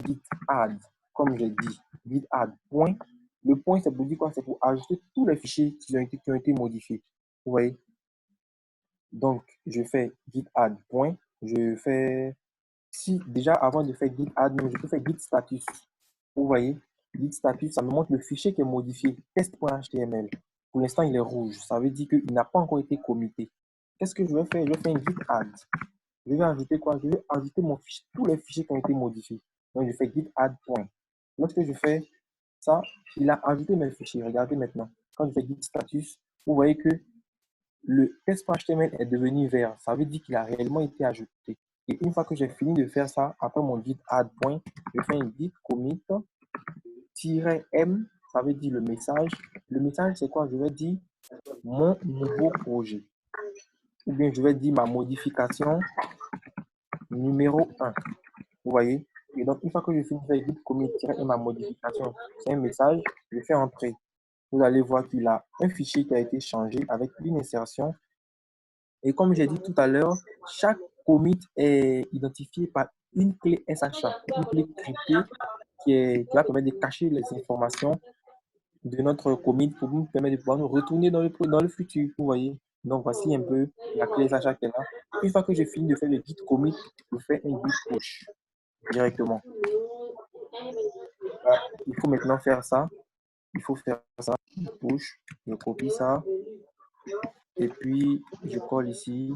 git add, comme j'ai dit, git add point. Le point, c'est pour dire quoi? C'est pour ajouter tous les fichiers qui ont été modifiés. Vous voyez? Donc, je fais git add point. Je fais, si déjà avant de faire git add, je peux faire git status. Vous voyez? Git status, ça me montre le fichier qui est modifié, test.html. Pour l'instant, il est rouge. Ça veut dire qu'il n'a pas encore été commité. Qu'est-ce que je vais faire? Je vais faire un git add. Je vais ajouter quoi? Je vais ajouter tous les fichiers qui ont été modifiés. Donc, je fais git add point. Lorsque je fais ça, il a ajouté mes fichiers. Regardez maintenant. Quand je fais git status, vous voyez que le test.html est devenu vert. Ça veut dire qu'il a réellement été ajouté. Et une fois que j'ai fini de faire ça, après mon git add point, je fais un git commit -m, ça veut dire le message. Le message, c'est quoi? Je vais dire mon nouveau projet. Ou bien je vais dire ma modification numéro 1. Vous voyez? Et donc, une fois que je finis de faire git commit-m ma modification, c'est un message, je fais entrer. Vous allez voir qu'il a un fichier qui a été changé avec une insertion. Et comme j'ai dit tout à l'heure, chaque commit est identifié par une clé SHA, une clé cryptée qui va permettre de cacher les informations de notre commit pour nous permettre de pouvoir nous retourner dans le futur. Vous voyez? Donc, voici un peu la clé SHA qui est là. Une fois que j'ai fini de faire le git commit, je fais un git push directement. Il faut maintenant faire ça. Il faut faire ça. Je push, je copie ça. Et puis, je colle ici.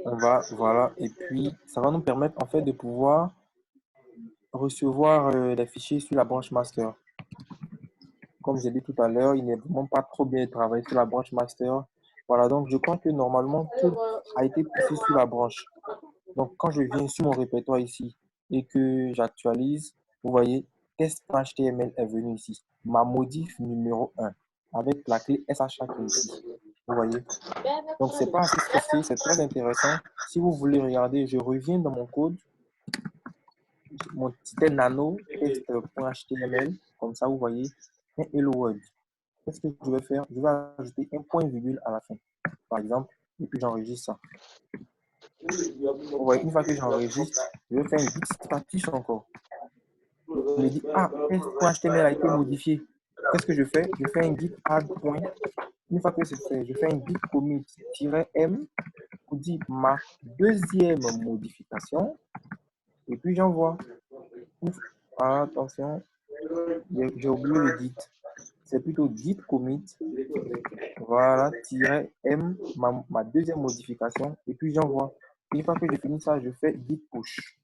On va, voilà. Et puis, ça va nous permettre en fait de pouvoir recevoir les fichiers sur la branche master. Comme j'ai dit tout à l'heure, il n'est vraiment pas trop bien travaillé sur la branche master. Voilà, donc je crois que normalement, tout a été poussé sur la branche. Donc, quand je viens sur mon répertoire ici et que j'actualise, vous voyez, test.html est venu ici. Ma modif numéro 1 avec la clé SHA qui est ici. Vous voyez? Donc, c'est pas assez stressé, c'est très intéressant. Si vous voulez regarder, je reviens dans mon code. C'était nano test.html. Comme ça, vous voyez, un hello world. Qu'est-ce que je vais faire? Je vais ajouter un point virgule à la fin, par exemple, et puis j'enregistre ça. Vous voyez, une fois que j'enregistre, je vais faire un git status encore. Je me dis, ah, test.html a été modifié. Qu'est-ce que je fais? Je fais un git add point. Une fois que c'est fait, je fais un git commit-m pour dire ma deuxième modification. Et puis j'envoie. Attention, j'ai oublié le git. C'est plutôt git commit. Voilà, -m, ma deuxième modification. Et puis j'envoie. Une fois que j'ai fini ça, je fais git push.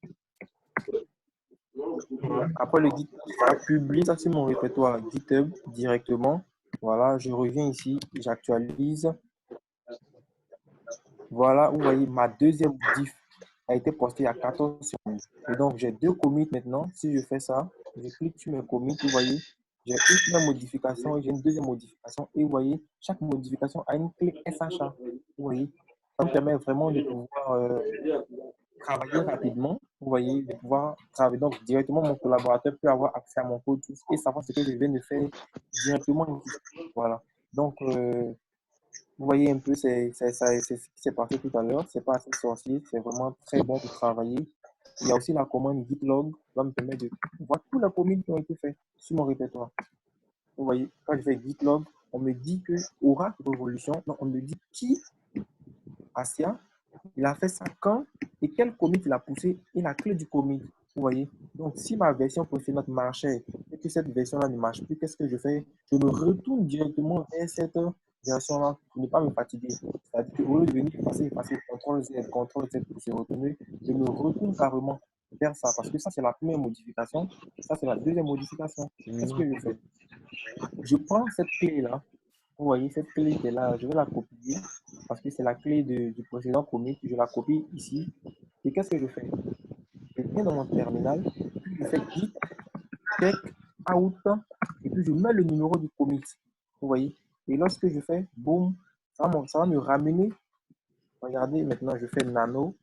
Après le git, ça va publier ça sur mon répertoire GitHub directement. Voilà, je reviens ici, j'actualise. Voilà, vous voyez, ma deuxième diff a été postée à 14 secondes. Et donc, j'ai deux commits maintenant. Si je fais ça, je clique sur mes commits, vous voyez, j'ai une première modification et j'ai une deuxième modification. Et vous voyez, chaque modification a une clé SHA. Vous voyez, ça me permet vraiment de pouvoir travailler rapidement. Vous voyez, de pouvoir travailler. Donc, directement, mon collaborateur peut avoir accès à mon code et savoir ce que je viens de faire directement ici. Voilà. Donc, vous voyez un peu, c'est ce qui s'est passé tout à l'heure. C'est pas assez sorcier, c'est vraiment très bon pour travailler. Il y a aussi la commande gitlog qui va me permettre de voir tous les commits qui ont été faits sur mon répertoire. Vous voyez, quand je fais gitlog, on me dit que Oracle Revolution, non, on me dit qui, Asia, il a fait ça quand et quel commit il a poussé et la clé du commit. Vous voyez, donc si ma version précédente marchait et que cette version-là ne marche plus, qu'est-ce que je fais? Je me retourne directement vers cette version-là pour ne pas me fatiguer. C'est-à-dire qu'au lieu de venir passer CTRL Z pour se retourner, je me retourne carrément vers ça parce que ça, c'est la première modification. Ça, c'est la deuxième modification. Qu'est-ce que je fais? Je prends cette clé-là. Vous voyez, cette clé qui est là, je vais la copier parce que c'est la clé du précédent commit. Je la copie ici. Et qu'est-ce que je fais? Je viens dans mon terminal, puis je fais git check out et puis je mets le numéro du commit. Vous voyez? Et lorsque je fais boum, ça va me ramener. Regardez, maintenant je fais nano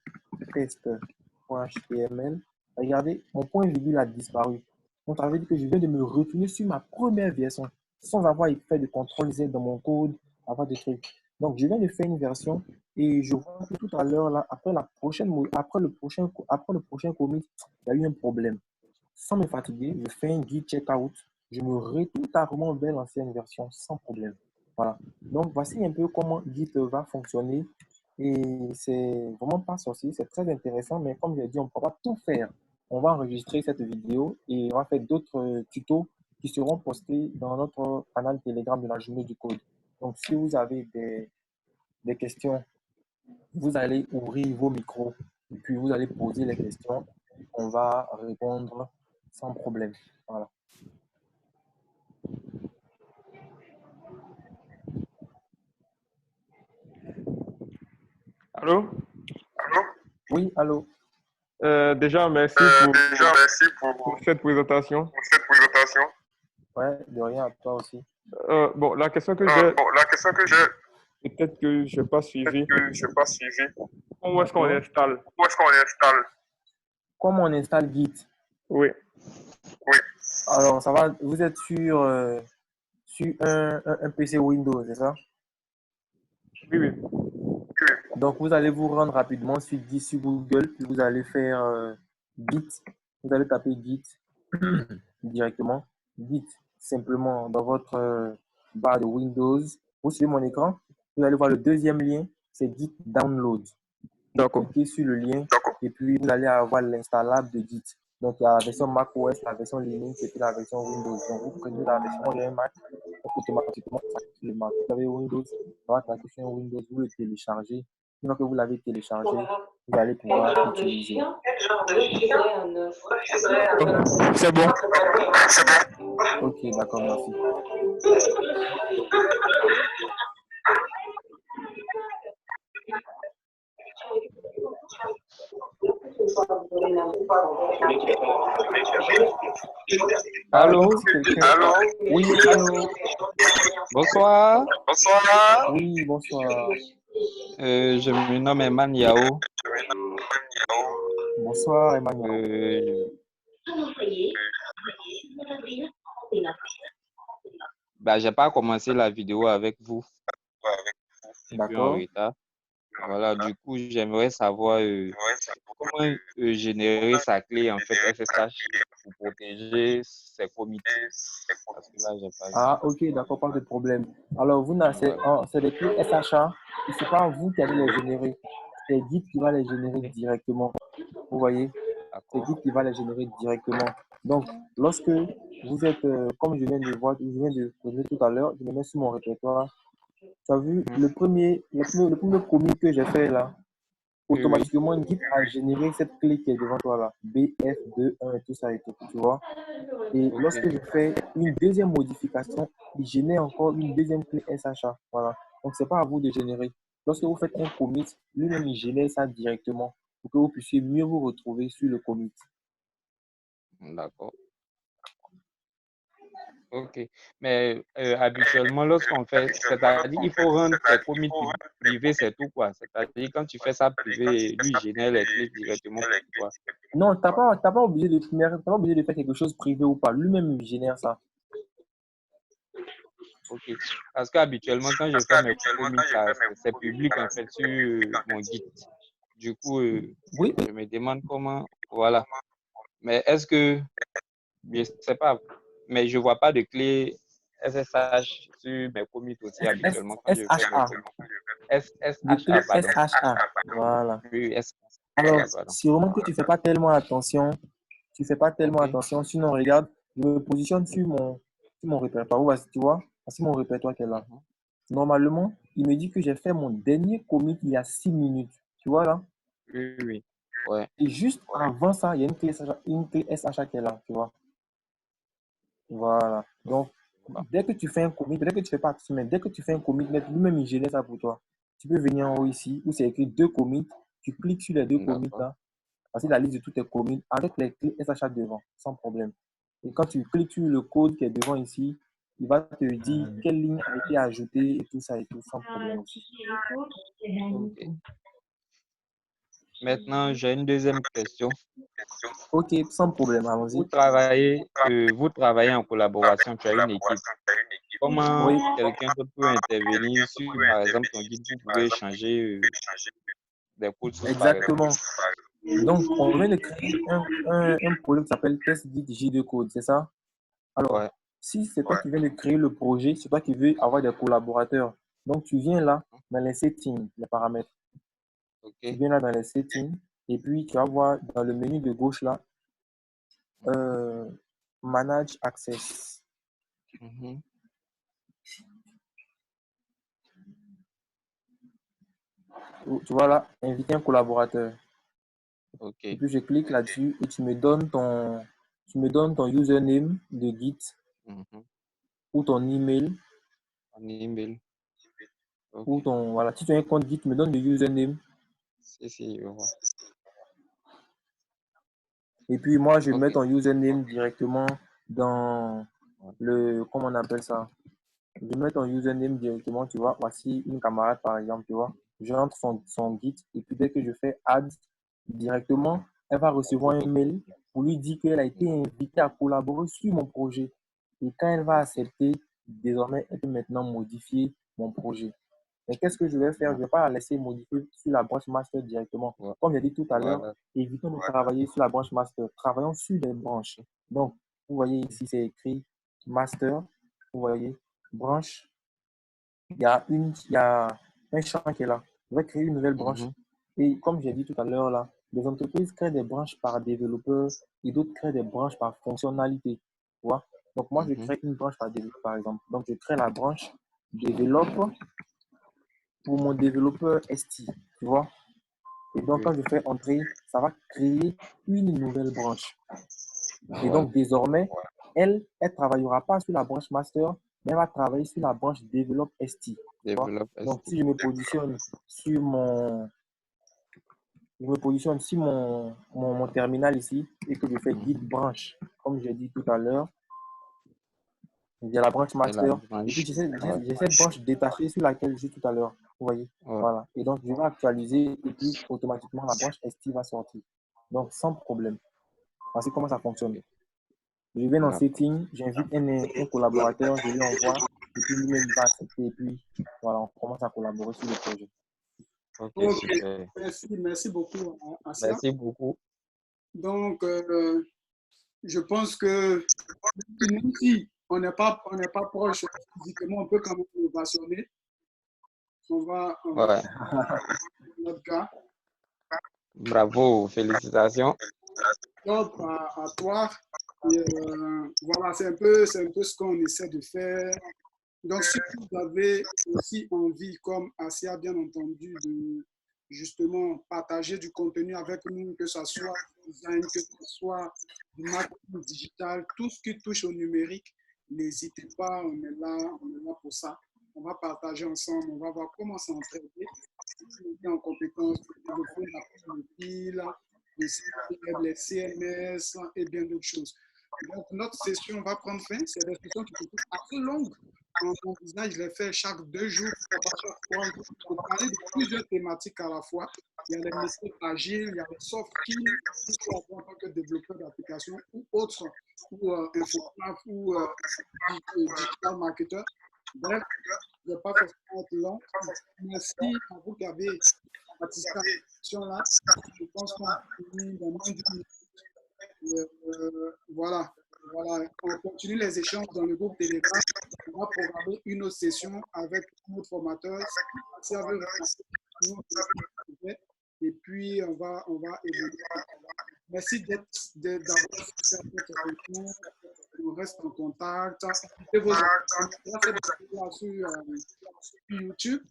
test.html. Regardez, mon point virgule a disparu. Donc ça veut dire que je viens de me retourner sur ma première version sans avoir fait de CTRL Z dans mon code, avoir des trucs. Donc je viens de faire une version Et je vois que tout à l'heure, là, après le prochain commit, il y a eu un problème. Sans me fatiguer, je fais un git checkout. Je me retourne carrément vers l'ancienne version sans problème. Voilà. Donc, voici un peu comment Git va fonctionner. Et c'est vraiment pas sorcier, c'est très intéressant, mais comme j'ai dit, on ne peut pas tout faire. On va enregistrer cette vidéo et on va faire d'autres tutos qui seront postés dans notre canal Telegram de la journée du code. Donc, si vous avez des questions, vous allez ouvrir vos micros et puis vous allez poser les questions. On va répondre sans problème. Voilà. Allô? Oui, allô? Déjà, merci pour cette présentation. Ouais, de rien à toi aussi. Bon, la question que peut-être que je n'ai pas suivi. Comment est-ce qu'on D'accord. installe? Comment on installe Git? Oui, Alors, ça va, vous êtes sur un PC Windows, c'est ça? oui, oui. Donc, vous allez vous rendre rapidement sur Google, puis vous allez faire Git. Vous allez taper Git directement. Git, simplement dans votre barre de Windows. Vous suivez mon écran. Vous allez voir le deuxième lien, c'est Git Download. Vous D'accord. cliquez sur le lien et puis vous allez avoir l'installable de Git. Donc, il y a la version macOS, la version Linux et puis la version Windows. Donc, vous prenez la version de Mac, automatiquement, ça active le Mac. Vous avez Windows, ça va cliquer sur Windows, vous le téléchargez. Une fois que vous l'avez téléchargé, vous allez pouvoir l'utiliser. C'est bon. Ok, d'accord, merci. Allô? Oui, allô? Bonsoir, Oui, bonsoir. je me nomme Eman Yao. Bonsoir, Emmanuel. J'ai pas commencé la vidéo avec vous, un peu en D'accord. retard. Voilà, du coup, j'aimerais savoir comment générer sa clé en fait SSH pour protéger ses commits. Parce que là, j'ai pas vu. Ah, ok, d'accord, pas de problème. Alors, Voilà. c'est des clés SHA, et c'est pas vous qui allez les générer. C'est Git qui va les générer directement. Vous voyez? C'est D'accord. Git qui va les générer directement. Donc, lorsque vous êtes, comme je viens de voir, je viens de poser tout à l'heure, je me mets sur mon répertoire. Tu as vu le premier commit que j'ai fait là? Oui, oui. Automatiquement, Git a généré cette clé qui est devant toi là. BF21 et tout ça et tout, tu vois? Et Ok. lorsque je fais une deuxième modification, il génère encore une deuxième clé SHA. Voilà. Donc, ce n'est pas à vous de générer. Lorsque vous faites un commit, lui-même, il génère ça directement pour que vous puissiez mieux vous retrouver sur le commit. D'accord. Ok. Mais habituellement, lorsqu'on fait, c'est-à-dire il faut rendre ses commits privés, c'est tout quoi. C'est-à-dire quand tu fais ça privé, lui il génère les clés directement pour toi. Non, t'as pas obligé de faire quelque chose privé ou pas. Lui-même, il génère ça. Ok. Parce qu'habituellement, quand je fais mes commits, c'est public en fait sur mon Git. Du coup, Oui, je me demande comment. Voilà. Mais est-ce que, je sais pas, mais je vois pas de clé SSH sur mes commits aussi habituellement quand je fais mes SHA. commits. De clé SSHA, pardon. SHA. Voilà. Oui, Alors, SHA, pardon. sûrement que tu fais pas tellement attention. Tu fais pas tellement Ok. attention. Sinon, regarde, je me positionne sur mon répertoire. Tu vois, c'est mon répertoire qui est là. Mhm. Normalement, il me dit que j'ai fait mon dernier commit il y a 6 minutes. Tu vois là? Oui, oui. Ouais. Et juste avant ça, il y a une clé SHA qui est là. Tu vois? Voilà. Donc, Bon, dès que tu fais un commit, dès que tu fais pas attention, mais dès que tu fais un commit, lui-même, il génère ça pour toi. Tu peux venir en haut ici où c'est écrit deux commits. Tu cliques sur les deux commits d'accord. là. Voici la liste de tous tes commits avec les clés SHA devant, sans problème. Et quand tu cliques sur le code qui est devant ici, il va te dire quelle ligne a été ajoutée et tout ça et tout, sans problème aussi. Ok. Maintenant, j'ai une deuxième question. Ok, sans problème, allons-y. Vous travaillez en collaboration, tu as une équipe. comment Oui, quelqu'un d'autre peut intervenir sur, par exemple, ton guide, vous pouvez échanger des codes sources, par exemple. exactement. Donc, on vient de créer un projet qui s'appelle Test Guide J2 Code, c'est ça? Alors, Ouais, si c'est toi qui viens de créer le projet, c'est toi qui veux avoir des collaborateurs. Donc, tu viens là dans les settings, les paramètres. Tu ok. viens là dans les settings et puis tu vas voir dans le menu de gauche là, euh, Manage Access. Mhm. Tu vois là, inviter un collaborateur. Et Ok. puis je clique là-dessus et tu me donnes ton username de Git Mhm. ou ton email Un email. ou Ok. ton voilà. Si tu as un compte Git, tu me donnes le username. Si, je vois. Et puis moi, je mets Ok. ton username directement dans Ouais. comment on appelle ça? Je mets ton username directement, tu vois. Voici une camarade, par exemple, tu vois. J'entre son Git et puis dès que je fais add, directement, elle va recevoir un mail pour lui dire qu'elle a été invitée à collaborer sur mon projet. Et quand elle va accepter, désormais, elle peut maintenant modifier mon projet. Mais qu'est-ce que je vais faire? Je ne vais pas la laisser modifier sur la branche master directement. Ouais. Comme j'ai dit tout à l'heure, Voilà. évitons de travailler sur la branche master. Travaillons sur les branches. Donc, vous voyez ici, c'est écrit master. Vous voyez, branche. Il y a un champ qui est là. Je vais créer une nouvelle branche. Mhm. Et comme j'ai dit tout à l'heure, là, des entreprises créent des branches par développeur et d'autres créent des branches par fonctionnalité. Tu vois? Donc, moi, je Mhm. crée une branche par développeur, par exemple. Donc, je crée la branche développe pour mon développeur ST. Tu vois? Et donc, Oui. quand je fais entrer, ça va créer une nouvelle branche. Et Voilà. donc, désormais, elle ne travaillera pas sur la branche master, mais elle va travailler sur la branche développe ST. Tu vois? Développe Donc, ST. si je me positionne sur mon terminal ici et que je fais git Mhm. branche, comme j'ai dit tout à l'heure, il y a la branche Et la master. Et puis, branche. Ouais. j'ai cette branche détachée sur laquelle je suis tout à l'heure. Vous voyez? Ouais. Voilà. Et donc, je vais actualiser et puis automatiquement, la branche ST va sortir. Donc, sans problème. Voici comment ça fonctionne. Ok. Je vais dans D'accord. Setting, j'invite un collaborateur, je lui envoie, et puis lui-même il va accepter, et puis voilà, on commence à collaborer sur le projet. Ok, Ok, super. merci beaucoup, Asia. Merci beaucoup. Donc, je pense que même si on n'est pas proche physiquement, on peut quand même nous passionner. On va Ouais. notre gars. Bravo. Félicitations. Donc, à toi. Et, voilà, c'est un peu ce qu'on essaie de faire. Donc, si vous avez aussi envie, comme Asia, bien entendu, de justement partager du contenu avec nous, que ce soit du design, que ce soit du marketing digital, tout ce qui touche au numérique, n'hésitez pas, on est là pour ça. On va partager ensemble, on va voir comment s'entraider, monter en compétences, développer la mobile, les sites web, les CMS et bien d'autres choses. Donc, notre session va prendre fin. C'est des sessions qui sont assez longues. En design, je les fais chaque 2 jours pour parler de plusieurs thématiques à la fois. Il y a les méthodes agiles, il y a les soft skills qu'il faut avoir en tant que développeur d'application ou autre, ou infographe ou digital marketer. Bref, je ne vais pas forcément être long. Merci à vous qui avez participé à cette session-là. Je pense qu'on a fini dans moins d'une minute. Voilà. Voilà, on continue les échanges dans le groupe Telegram. On va programmer une autre session avec notre formateur. Si vous et puis, on va évoluer. Merci d'avoir fait cette session. On reste en contact. Et vos sur YouTube,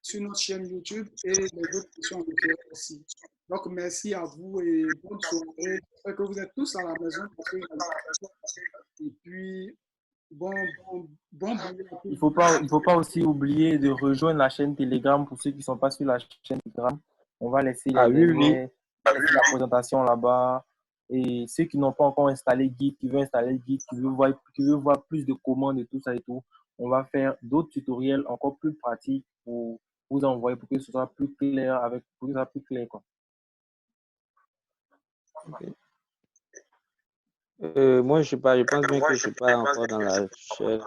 sur notre chaîne YouTube et les autres sessions en différé aussi. Donc, merci à vous et bonne soirée. J'espère que vous êtes tous à la maison parce que et puis, bon Il faut pas aussi oublier de rejoindre la chaîne Telegram pour ceux qui ne sont pas sur la chaîne Telegram. On va laisser Ah les oui, oui. liens, on va laisser la présentation là-bas. Et ceux qui n'ont pas encore installé Git, qui veulent installer Git, qui veulent voir plus de commandes et tout ça et tout, on va faire d'autres tutoriels encore plus pratiques pour vous envoyer pour que ce soit plus clair pour que ce soit plus clair, quoi. Ok. Moi, je sais pas, je pense bien que je suis pas encore dans la chaîne.